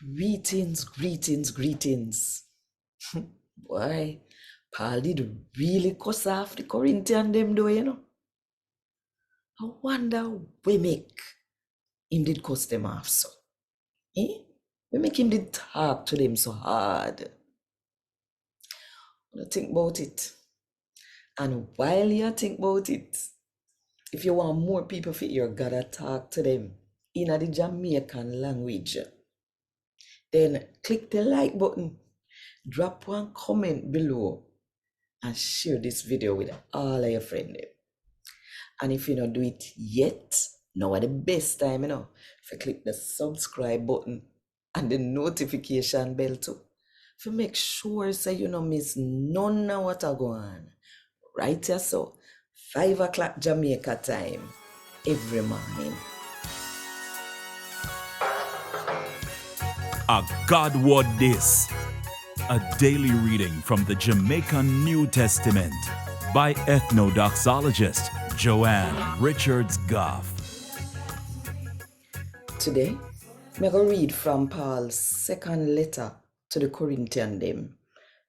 Greetings, greetings, greetings. Boy, Paul did really cuss off the Corinthian them though, you know. I wonder we make him did cuss them off so. Eh? We make him did talk to them so hard. Think about it. And while you think about it, if you want more people fit, you gotta talk to them in the Jamaican language. Then click the like button, drop one comment below, and share this video with all of your friends. And if you don't do it yet, now at the best time, if you click the subscribe button and the notification bell too, if you make sure so you don't miss none of what I go on. Right here, so 5 o'clock Jamaica time every morning. A God Word This, a daily reading from the Jamaican New Testament by Ethnodoxologist Joanne Richards Goffe. Today, I'm going to read from Paul's second letter to the Corinthian them,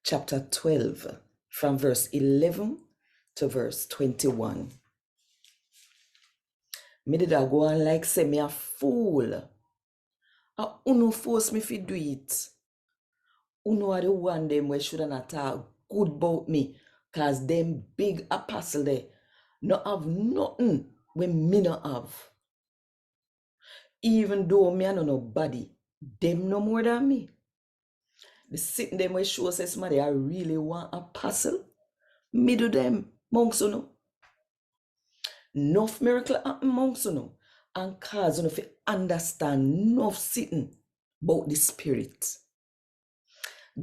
chapter 12, from verse 11 to verse 21. Me did I go on like say me a fool. Uno force me to do it. Uno are the one them where shouldn't talk good about me, cause them big apostle there no have nothing when me no have. Even though me no nobody, them no more than me. The sitting them where show says somebody I really want apostle, me do them monks no. Enough miracle happen monks no, and cause you to understand enough sitting about the spirit.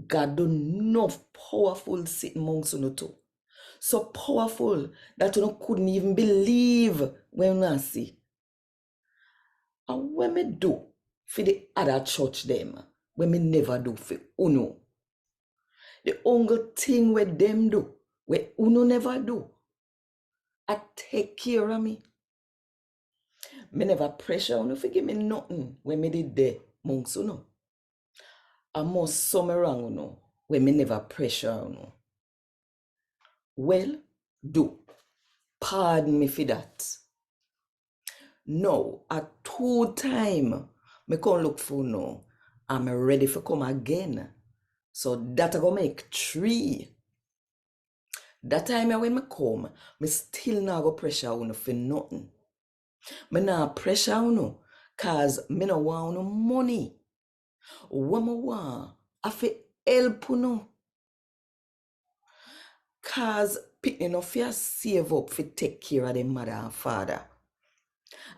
God do enough powerful sitting monks no too. So powerful that you couldn't even believe when you see. And when me do for the other church them, when me never do for uno. The only thing with them do, where uno never do, I take care of me. Me never pressure uno for give me nothing when me did there monks uno. I must some wrong uno when me never pressure uno. Well, do. Pardon me for that. No, at 2 time, me come look for no. I'm ready for come again. So that I go make 3. That time when me come, me still not go pressure uno for nothing. Me not pressure uno, cause me no want no money. What me want, I fi help uno. Cause people no fear save up for take care of them mother and father.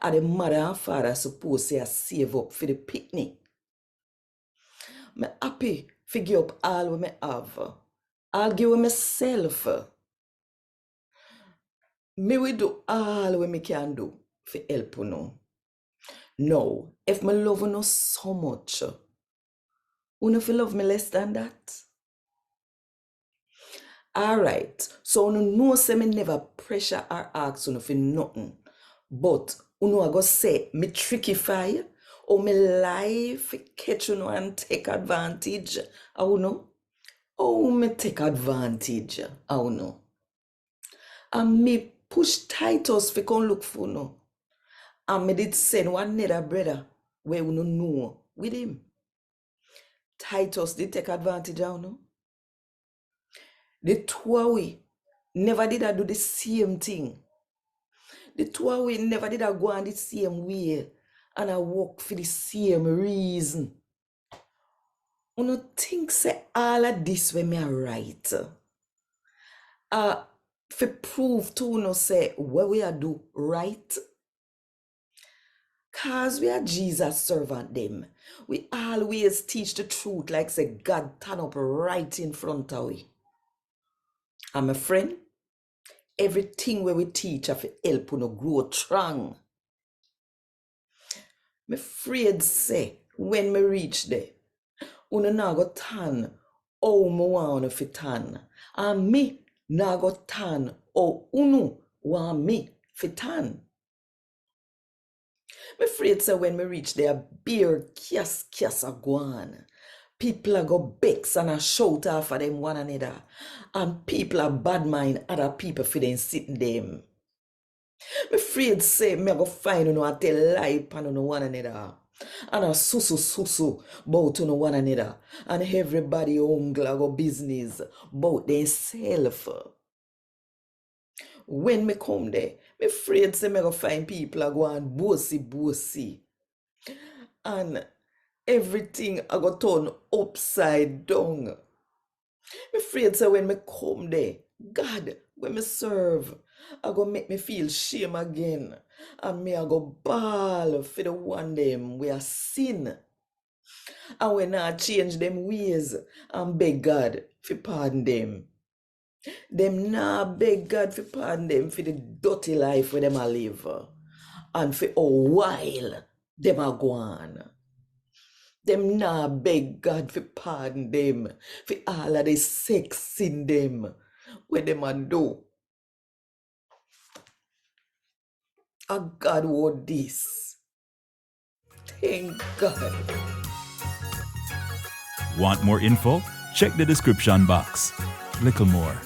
And the mother and father supposed to save up for the picnic. Me happy to give up all we me have. I'll give myself. Me will do all we me can do for help you know. No, if me love you so much, you no feel love me less than that. Alright, so you know say me never pressure or ask you for nothing. But you know I go say me trickify or me lie for catch you and take advantage. How you know? Oh, me take advantage. How you know? And me push Titus for come look for no. And me did send one other brother where we no know with him. Titus did take advantage of no. The two of we never did I do the same thing. The two of we never did I go on the same way and I work for the same reason. You no think say all of this when me are right. For prove to you no say what we are do right. Cause we are Jesus servant them. We always teach the truth like say God turn up right in front of we. And my friend, everything where we teach have to help you grow strong. Me afraid say when me reach there, you now go turn how me want to turn. And me now go turn how you want me to turn. Me afraid say when me reach there, beer kias a go on. People a go bex and a shout off of them one another. And people a bad mind other people for them sitting them. Me afraid say me a go find a tell lie pan one another. And a susu bout one another. And everybody hungry go business bout themself. When me come there, me afraid say me go find people a go and bossy. And everything I go turn upside down. Me afraid say when me come there, God, when me serve, I go make me feel shame again. And me I go bawl for the one them we are sin. And when I change them ways and beg God for pardon them. Them nah beg God for pardon them for the dirty life where them a live. And for a while, them a go on. Them nah beg God for pardon them for all of the sex in them where them a do. A God want this. Thank God. Want more info? Check the description box. Little more.